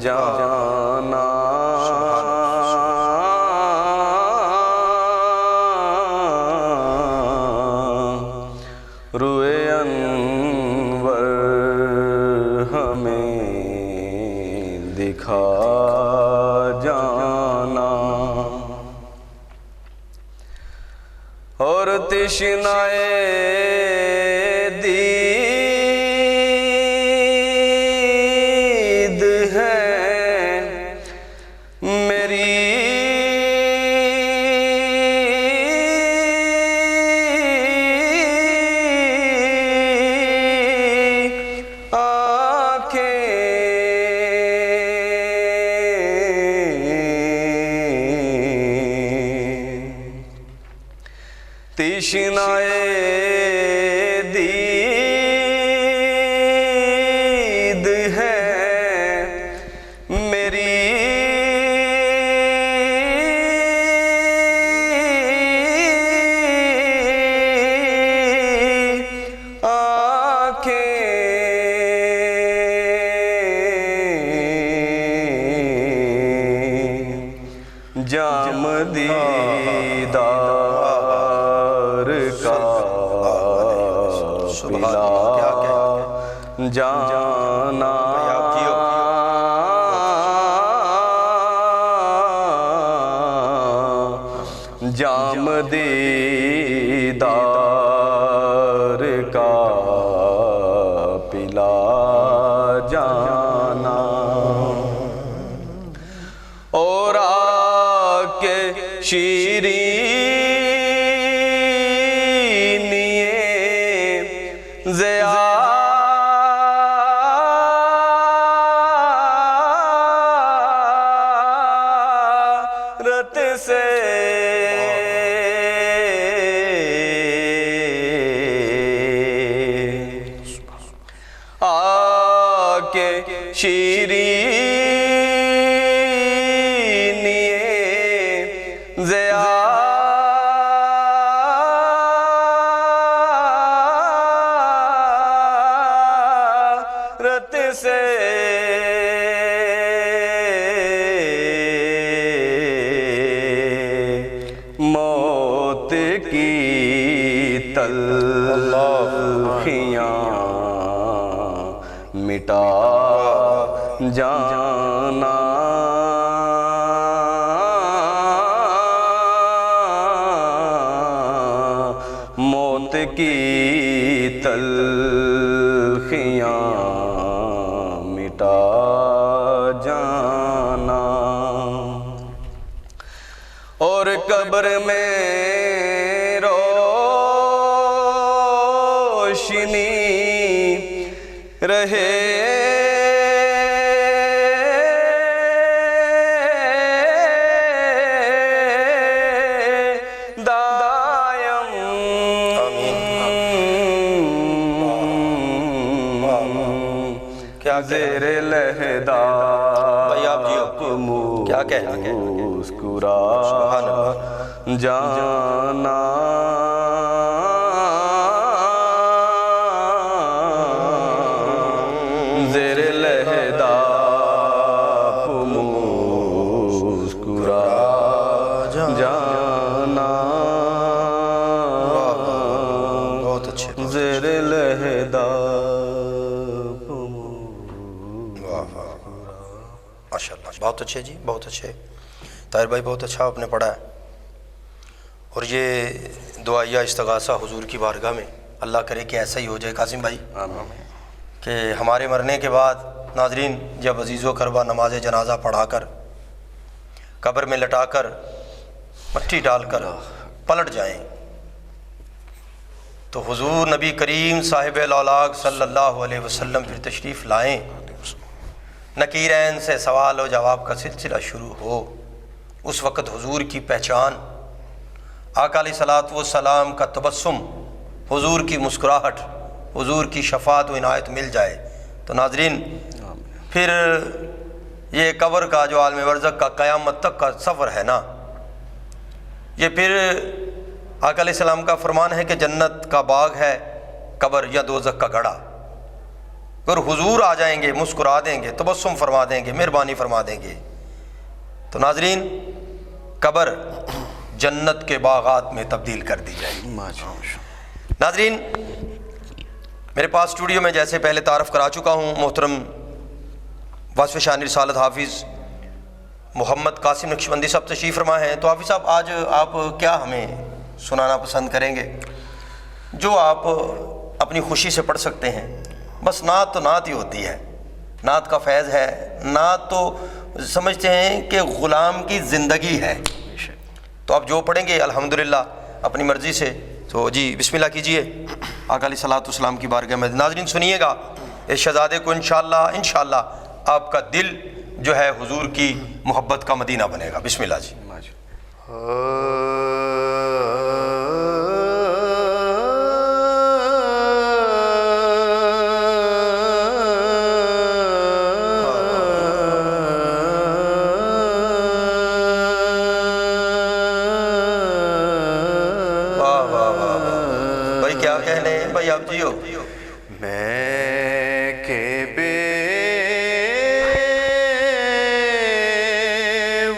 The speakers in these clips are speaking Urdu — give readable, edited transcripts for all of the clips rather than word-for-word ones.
جانا روئے انور ہمیں دکھا جانا اور تشنائے دید ہے میری تشنائے دید ہے میری آنکھیں جام دیدار کا پلا جانا جام دیدار کا پلا جانا اور آ کے شیرینیِ زیارت سے آ کے شیرینیِ زیارت سے موت کی تلخیاں مٹا جانا موت کی تلخیاں مٹا جانا اور قبر میں روشنی رہے زیر لہدا کیا کہنا مسکرا جانا زیر لہدا مسکرا جانا بہت اچھے زیر لہدا ماشاءاللہ بہت اچھے جی بہت اچھے طاہر بھائی بہت اچھا آپ نے پڑھا ہے اور یہ دعائیہ استغاثہ حضور کی بارگاہ میں اللہ کرے کہ ایسا ہی ہو جائے قاسم بھائی کہ ہمارے مرنے کے بعد ناظرین جب عزیز و کربا نماز جنازہ پڑھا کر قبر میں لٹا کر مٹی ڈال کر پلٹ جائیں تو حضور نبی کریم صاحب الاولاق صلی اللہ علیہ وسلم پھر تشریف لائیں نکیرین سے سوال و جواب کا سلسلہ شروع ہو اس وقت حضور کی پہچان آقا علیہ الصلوۃ والسلام کا تبسم حضور کی مسکراہٹ حضور کی شفاعت و عنایت مل جائے تو ناظرین پھر یہ قبر کا جو عالم برزخ کا قیامت تک کا سفر ہے نا یہ پھر آقا علیہ السلام کا فرمان ہے کہ جنت کا باغ ہے قبر یا دوزخ کا گڑھا اگر حضور آ جائیں گے، مسکرا دیں گے، تبسم فرما دیں گے، مہربانی فرما دیں گے، تو ناظرین قبر جنت کے باغات میں تبدیل کر دی جائے گی۔ ناظرین میرے پاس اسٹوڈیو میں جیسے پہلے تعارف کرا چکا ہوں، محترم وصف شان رسالت حافظ محمد قاسم نقشبندی صاحب تشریف فرما ہیں۔ تو حافظ صاحب آج آپ کیا ہمیں سنانا پسند کریں گے جو آپ اپنی خوشی سے پڑھ سکتے ہیں؟ بس نعت تو نعت ہی ہوتی ہے، نعت کا فیض ہے، نعت تو سمجھتے ہیں کہ غلام کی زندگی ہے، تو آپ جو پڑھیں گے الحمدللہ اپنی مرضی سے۔ تو جی بسم اللہ کیجئے آقا علیہ الصلوۃ والسلام کی بارگاہ میں۔ ناظرین سنیے گا اس شہزادے کو، انشاءاللہ آپ کا دل جو ہے حضور کی محبت کا مدینہ بنے گا۔ بسم اللہ جی۔ بھائی کیا کہنے ہیں بھائی، آپ جیو۔ میں کہ بے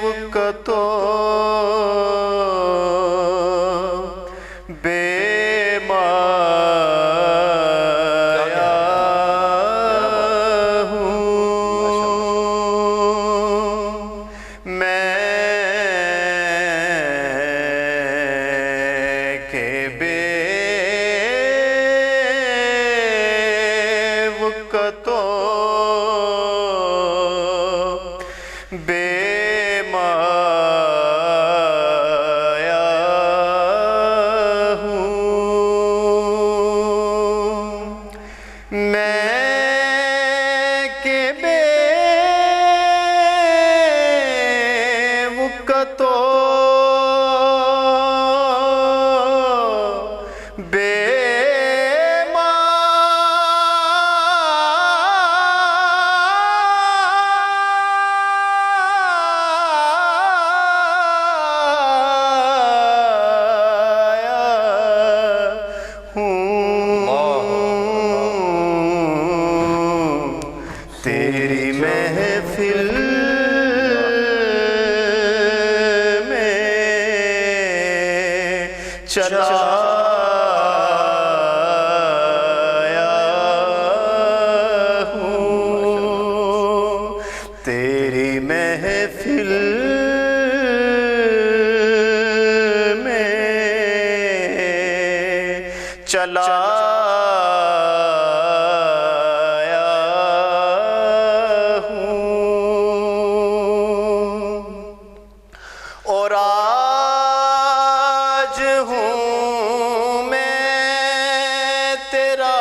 وقتو بے مایا ہوں، میں کہ بے وقتو بے مایا ہوں، میں کہ بے وقتو بے تیری محفل میں چلا ہوں، تیری محفل میں چلا اور آج ہوں میں تیرا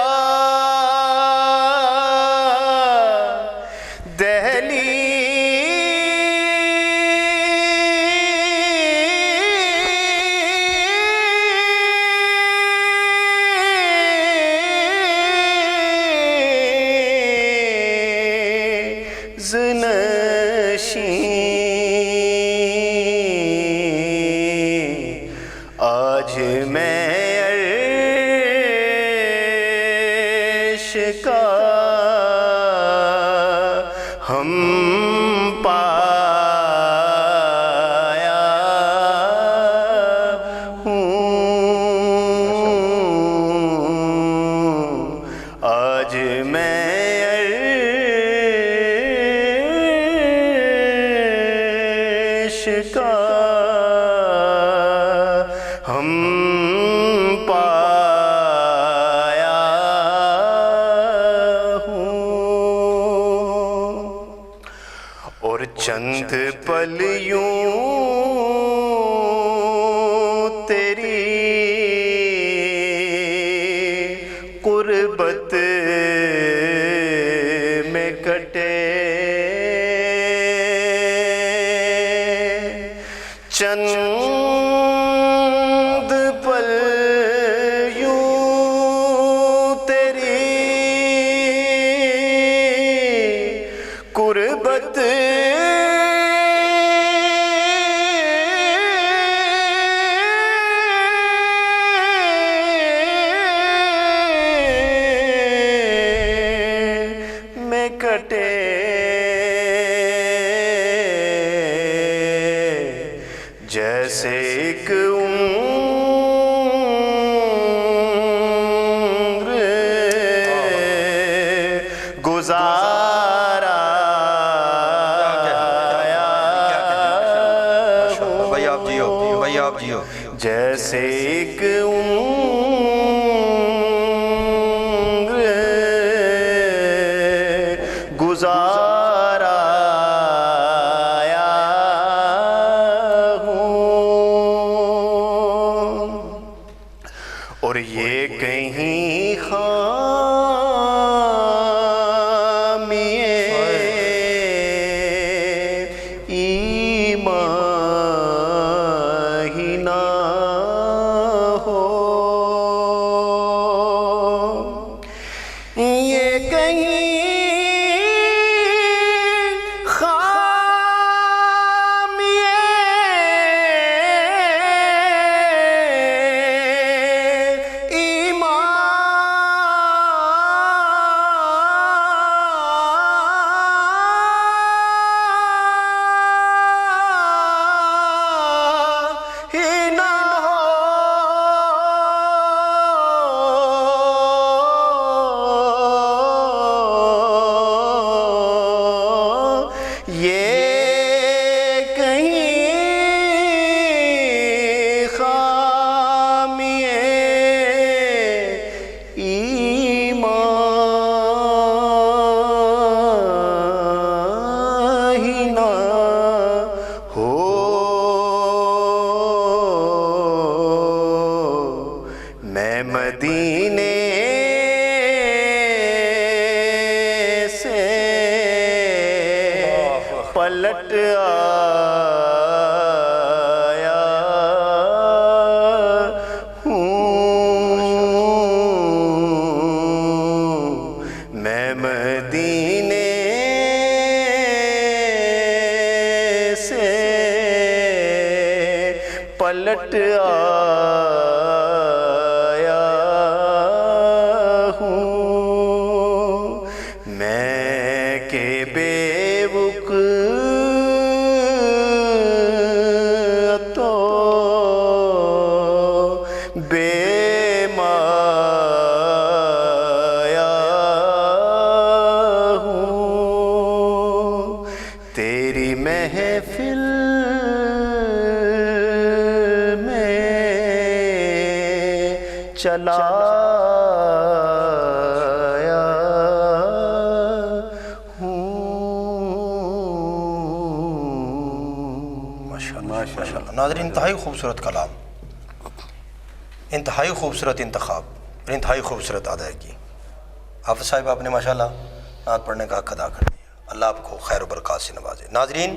دہلیز نشین، آج میں عرش کا ہم پایا ہوں، آج میں کا ہم پایا ہوں، اور چند پل یوں تیری قربت میں کٹے، چند پل یوں تیری قربت جیسے ایک عمر گزارا بھائی آپ جیو، بھائی آپ جیو. جیسے ایک عمر گزارا ہوں اور یہ کہیں خامی ایمان ہی نہ ہو، یہ کہیں خامی مدینے سے پلٹ آیا ہوں، میں مدینے سے پلٹ آیا ہوں، میں کہ بے وق تو بے مایا ہوں، تیری محفل میں چلا ماشاءاللہ. ناظرین، انتہائی خوبصورت کلام، انتہائی خوبصورت انتخاب، انتہائی خوبصورت ادائیگی. حافظ صاحب آپ نے ماشاءاللہ نعت پڑھنے کا حق ادا کر دیا. اللہ آپ کو خیر و برکات سے نوازے. ناظرین،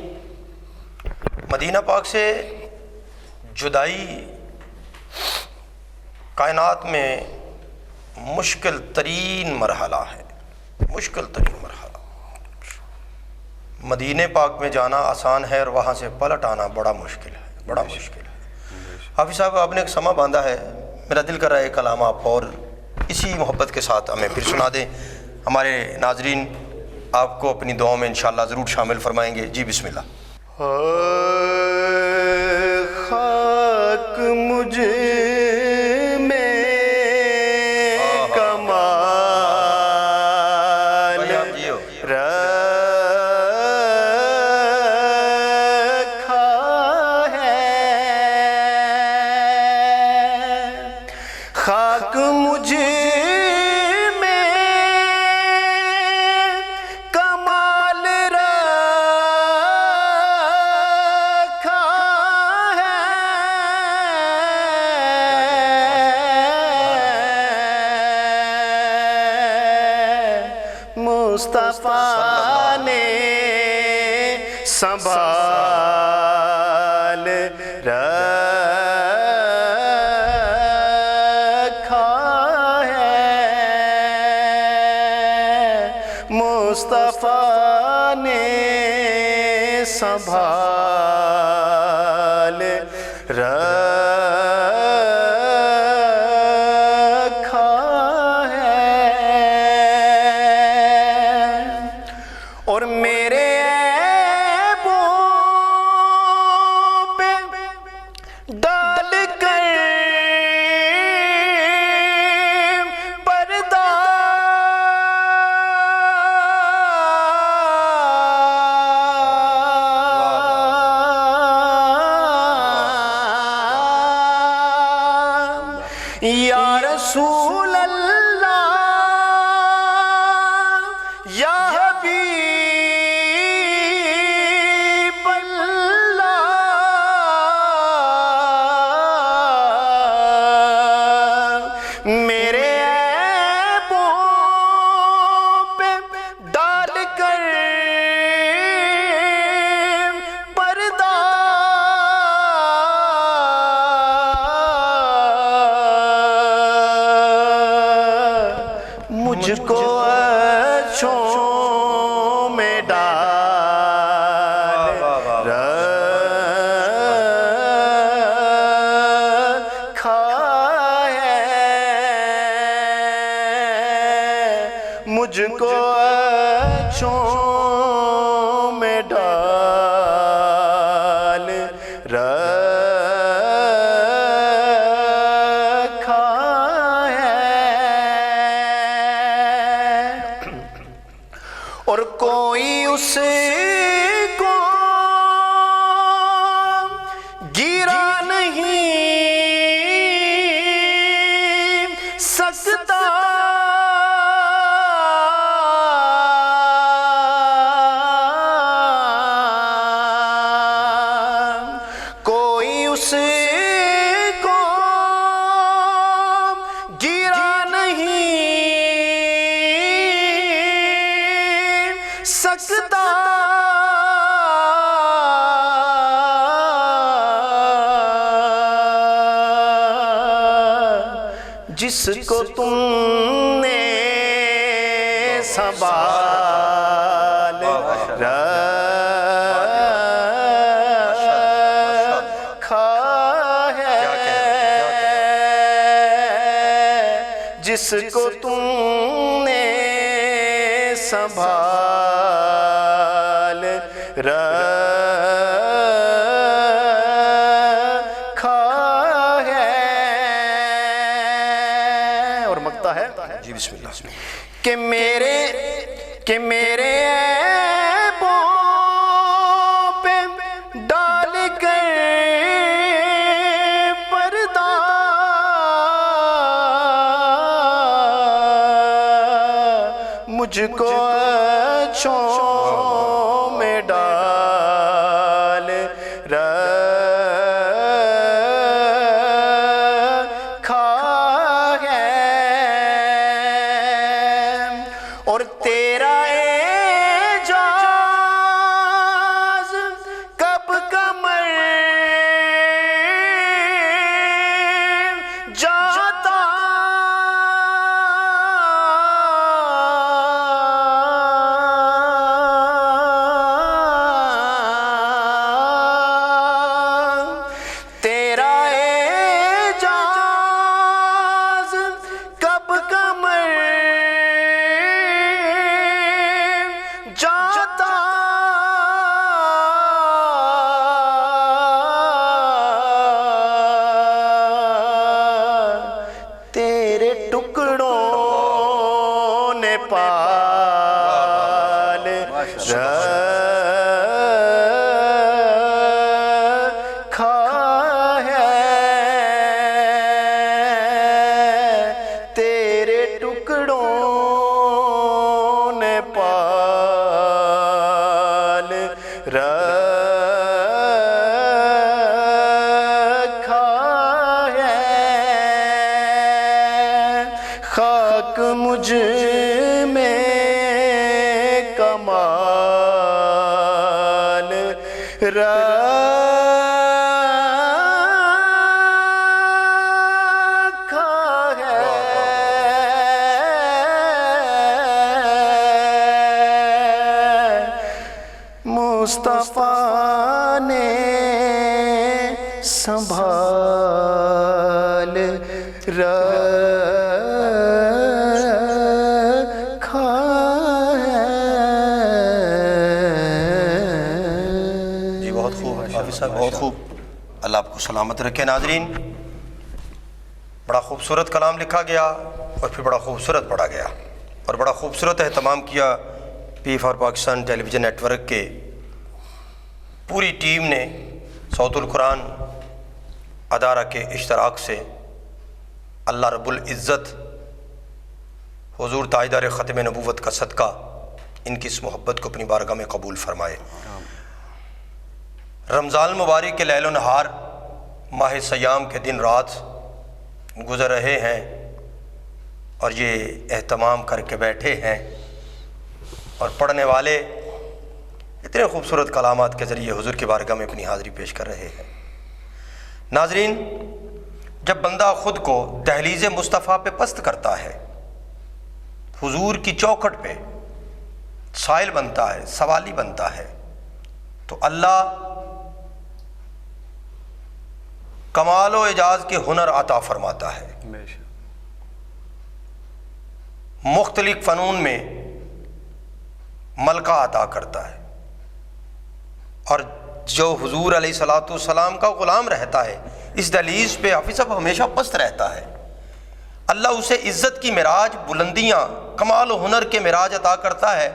مدینہ پاک سے جدائی کائنات میں مشکل ترین مرحلہ ہے، مشکل ترین مرحلہ. مدینہ پاک میں جانا آسان ہے اور وہاں سے پلٹ آنا بڑا مشکل ہے، بڑا مشکل ہے. حافظ صاحب آپ نے ایک سما باندھا ہے، میرا دل کر رہا ہے یہ کلام آپ اور اسی محبت کے ساتھ ہمیں پھر سنا دیں. ہمارے ناظرین آپ کو اپنی دعاؤں میں انشاءاللہ ضرور شامل فرمائیں گے. جی بسم اللہ. خاک مجھ میں کمال رکھا ہے، خاک مجھ میں کمال رکھا ہے، مصطفیٰ نے سنبھال رکھا ہے، مصطفیٰ نے سنبھال رکھا ہے، اور میرے عیبوں پہ یا رسول اللہ یا حبیب اللہ میرے عیبوں پہ ڈال کر پردہ مجھ کو اچھوں میں ڈال رکھا ہے مجھ کو اچھوں میں ڈال رکھا ہے اور کوئی اس کو گرا نہیں سکتا کوئی اس کو گرا نہیں سکتا جس کو تم نے سنبھال رکھا ہے جس کو تم نے سنبھال رکھا ہے اور مقطع ہے جی بسم اللہ کہ میرے عیبوں پہ ڈال کر پردہ مجھ کو اچھوں میں ڈال رکھا ہے اور تیرا اعجاز کب کمر جاتا تیرا اعجاز کب کمر جاتا تیرے ٹکڑوں نے پال رکھا ہے تیرے ٹکڑوں نے پال رکھا ہے خاک مجھ میں کمال رکھا ہے مصطفیٰ نے سنبھال رکھا ہے جی بہت خوب حافظ صاحب بہت خوب اللہ آپ کو سلامت رکھے ناظرین بڑا خوبصورت کلام لکھا گیا اور پھر بڑا خوبصورت پڑھا گیا اور بڑا خوبصورت اہتمام کیا P for Pakistan television network کے پوری ٹیم نے صوت القرآن ادارہ کے اشتراک سے اللہ رب العزت حضور تاجدار ختم نبوت کا صدقہ ان کی اس محبت کو اپنی بارگاہ میں قبول فرمائے۔ رمضان المبارک کے لیل و نہار ماہ سیام کے دن رات گزر رہے ہیں اور یہ اہتمام کر کے بیٹھے ہیں اور پڑھنے والے اتنے خوبصورت کلامات کے ذریعے حضور کی بارگاہ میں اپنی حاضری پیش کر رہے ہیں۔ ناظرین، جب بندہ خود کو دہلیز مصطفیٰ پہ پست کرتا ہے، حضور کی چوکھٹ پہ سائل بنتا ہے، سوالی بنتا ہے، تو اللہ کمال و اعجاز کے ہنر عطا فرماتا ہے۔ مختلف فنون میں ملکہ عطا کرتا ہے، اور جو حضور علیہ الصلوۃ والسلام کا غلام رہتا ہے اس دہلیز پہ حافظ صاحب ہمیشہ پست رہتا ہے، اللہ اسے عزت کی معراج، بلندیاں، کمال و ہنر کے معراج عطا کرتا ہے،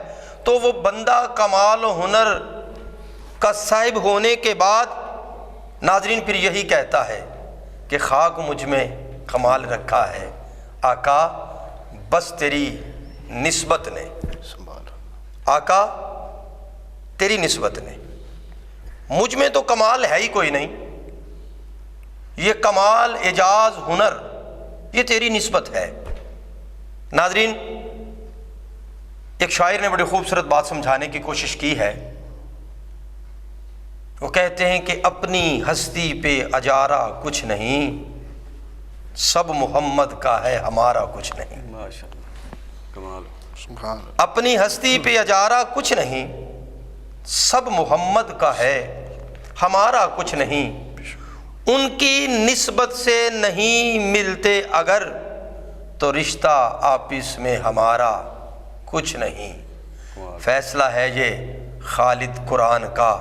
تو وہ بندہ کمال و ہنر کا صاحب ہونے کے بعد ناظرین پھر یہی کہتا ہے کہ خاک مجھ میں کمال رکھا ہے آقا بس تیری نسبت نے، آقا تیری نسبت نے، مجھ میں تو کمال ہے ہی کوئی نہیں، یہ کمال، اعجاز، ہنر یہ تیری نسبت ہے۔ ناظرین، ایک شاعر نے بڑی خوبصورت بات سمجھانے کی کوشش کی ہے، وہ کہتے ہیں کہ اپنی ہستی پہ اجارہ کچھ نہیں، سب محمد کا ہے ہمارا کچھ نہیں۔ اپنی ہستی پہ اجارہ کچھ نہیں، سب محمد کا ہے ہمارا کچھ نہیں، ان کی نسبت سے نہیں ملتے اگر تو رشتہ آپس میں ہمارا کچھ نہیں۔ فیصلہ ہے یہ خالد قرآن کا،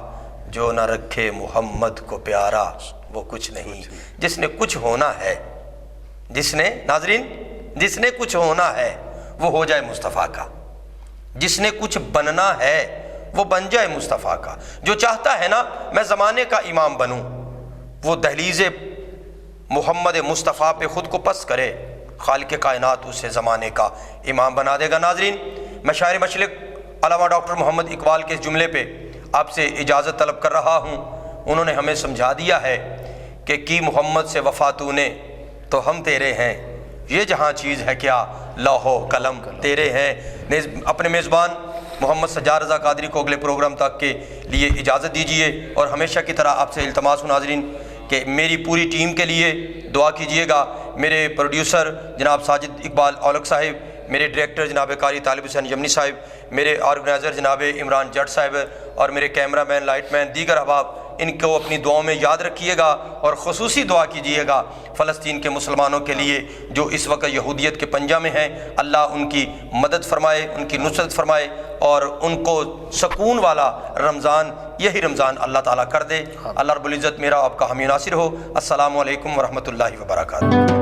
جو نہ رکھے محمد کو پیارا وہ کچھ نہیں۔ جس نے کچھ ہونا ہے، جس نے، ناظرین، جس نے کچھ ہونا ہے وہ ہو جائے مصطفیٰ کا، جس نے کچھ بننا ہے وہ بن جائے مصطفیٰ کا۔ جو چاہتا ہے نا میں زمانے کا امام بنوں، وہ دہلیز محمد مصطفیٰ پہ خود کو پست کرے، خالق کائنات اسے زمانے کا امام بنا دے گا۔ ناظرین، میں شاعر مشرق علامہ ڈاکٹر محمد اقبال کے اس جملے پہ آپ سے اجازت طلب کر رہا ہوں۔ انہوں نے ہمیں سمجھا دیا ہے کہ کی محمد سے وفا تو نے تو ہم تیرے ہیں، یہ جہاں چیز ہے کیا لوح و قلم تیرے ہیں۔ اپنے میزبان محمد سجاد رضا قادری کو اگلے پروگرام تک کے لیے اجازت دیجیے، اور ہمیشہ کی طرح آپ سے التماس ہو ناظرین کہ میری پوری ٹیم کے لیے دعا کیجیے گا۔ میرے پروڈیوسر جناب ساجد اقبال اولک صاحب، میرے ڈائریکٹر جناب قاری طالب حسین یمنی صاحب، میرے آرگنائزر جناب عمران جٹ صاحب، اور میرے کیمرہ مین، لائٹ مین، دیگر احباب، ان کو اپنی دعاؤں میں یاد رکھیے گا، اور خصوصی دعا کیجیے گا فلسطین کے مسلمانوں کے لیے جو اس وقت یہودیت کے پنجہ میں ہیں۔ اللہ ان کی مدد فرمائے، ان کی نصرت فرمائے، اور ان کو سکون والا رمضان، یہی رمضان اللہ تعالیٰ کر دے۔ اللہ رب العزت میرا آپ کا حامی ناصر ہو۔ السلام علیکم ورحمۃ اللہ وبرکاتہ۔